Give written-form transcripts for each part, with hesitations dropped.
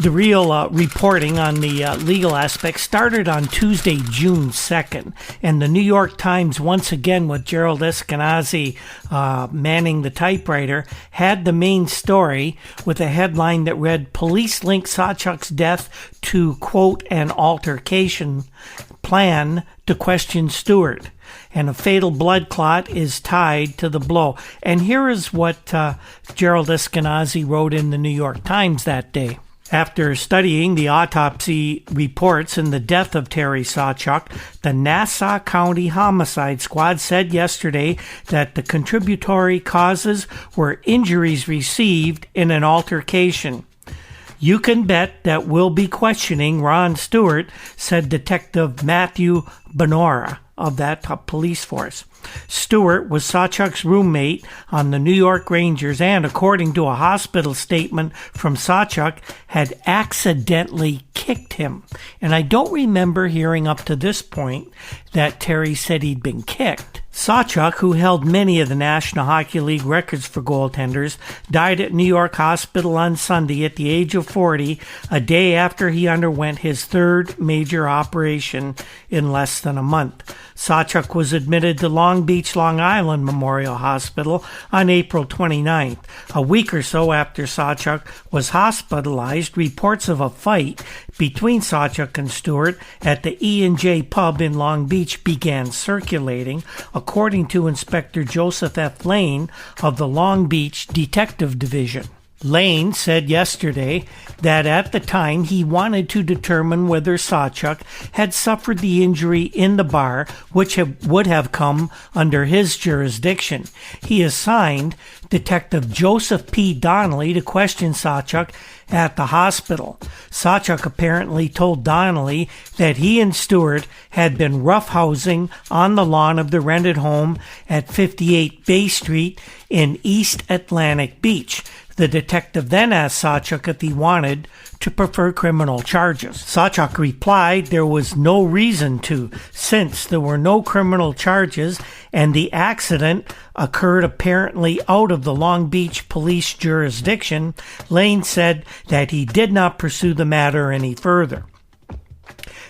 The real reporting on the legal aspect started on Tuesday, June 2nd, and the New York Times, once again with Gerald Eskenazi manning the typewriter, had the main story with a headline that read, "Police link Sawchuk's death to, quote, an altercation plan to question Stewart, and a fatal blood clot is tied to the blow." And here is what Gerald Eskenazi wrote in the New York Times that day. After studying the autopsy reports in the death of Terry Sawchuk, the Nassau County Homicide Squad said yesterday that the contributory causes were injuries received in an altercation. "You can bet that we'll be questioning Ron Stewart," said Detective Matthew Benora of that police force. Stewart was Sawchuk's roommate on the New York Rangers and, according to a hospital statement from Sawchuk, had accidentally kicked him. And I don't remember hearing up to this point that Terry said he'd been kicked. Sawchuk, who held many of the National Hockey League records for goaltenders, died at New York Hospital on Sunday at the age of 40, a day after he underwent his third major operation in less than a month. Sawchuk was admitted to Long Beach, Long Island Memorial Hospital on April 29th. A week or so after Sawchuk was hospitalized, reports of a fight between Sawchuk and Stewart at the E&J pub in Long Beach began circulating, according to Inspector Joseph F. Lane of the Long Beach Detective Division. Lane said yesterday that at the time he wanted to determine whether Sawchuk had suffered the injury in the bar, which would have come under his jurisdiction. He assigned Detective Joseph P. Donnelly to question Sawchuk at the hospital. Sawchuk apparently told Donnelly that he and Stewart had been roughhousing on the lawn of the rented home at 58 Bay Street in East Atlantic Beach. The detective then asked Sawchuk if he wanted to prefer criminal charges. Sawchuk replied there was no reason to, since there were no criminal charges and the accident occurred apparently out of the Long Beach police jurisdiction. Lane said that he did not pursue the matter any further.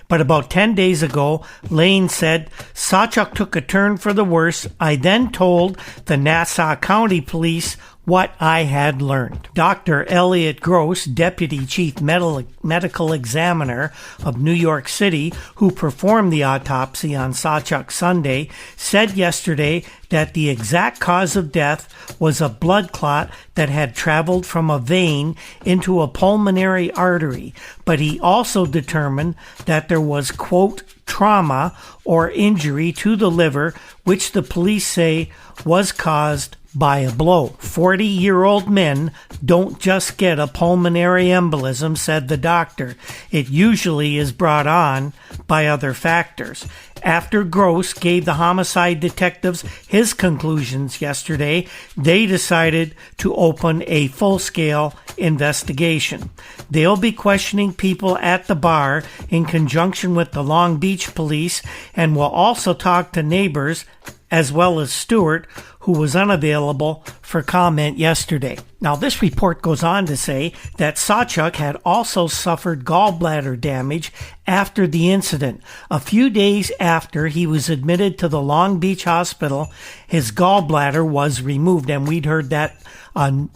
But about 10 days ago, Lane said, "Sawchuk took a turn for the worse. I then told the Nassau County Police what I had learned." Dr. Elliot Gross, Deputy Chief Medical Examiner of New York City, who performed the autopsy on Sawchuk Sunday, said yesterday that the exact cause of death was a blood clot that had traveled from a vein into a pulmonary artery, but he also determined that there was, quote, trauma or injury to the liver, which the police say was caused by a blow. 40-year-old men don't just get a pulmonary embolism, said the doctor. It usually is brought on by other factors. After Gross gave the homicide detectives his conclusions yesterday, they decided to open a full-scale investigation. They'll be questioning people at the bar in conjunction with the Long Beach police and will also talk to neighbors as well as Stewart, who was unavailable for comment yesterday. Now, this report goes on to say that Sawchuk had also suffered gallbladder damage after the incident. A few days after he was admitted to the Long Beach hospital, his gallbladder was removed, and we'd heard that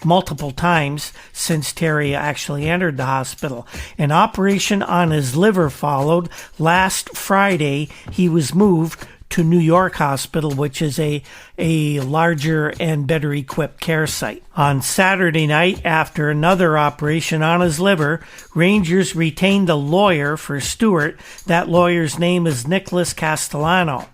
multiple times since Terry actually entered the hospital. An operation on his liver followed. Last Friday, he was moved to New York Hospital, which is a larger and better equipped care site. On Saturday night, after another operation on his liver, Rangers retained a lawyer for Stewart. That lawyer's name is Nicholas Castellano.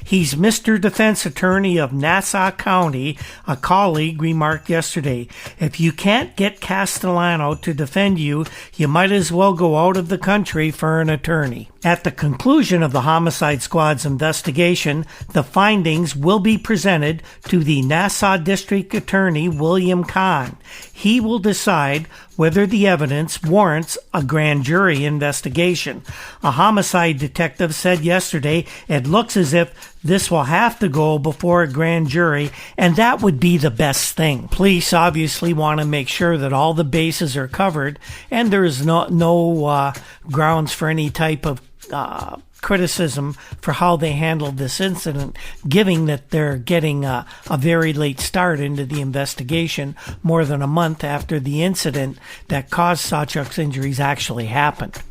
He's Mr. Defense Attorney of Nassau County, a colleague remarked yesterday. If you can't get Castellano to defend you, you might as well go out of the country for an attorney. At the conclusion of the Homicide Squad's investigation, the findings will be presented to the Nassau District Attorney William Kahn. He will decide whether the evidence warrants a grand jury investigation. A homicide detective said yesterday it looks as if this will have to go before a grand jury, and that would be the best thing. Police obviously want to make sure that all the bases are covered, and there is no grounds for any type of criticism for how they handled this incident, given that they're getting a very late start into the investigation more than a month after the incident that caused Sawchuk's injuries actually happened.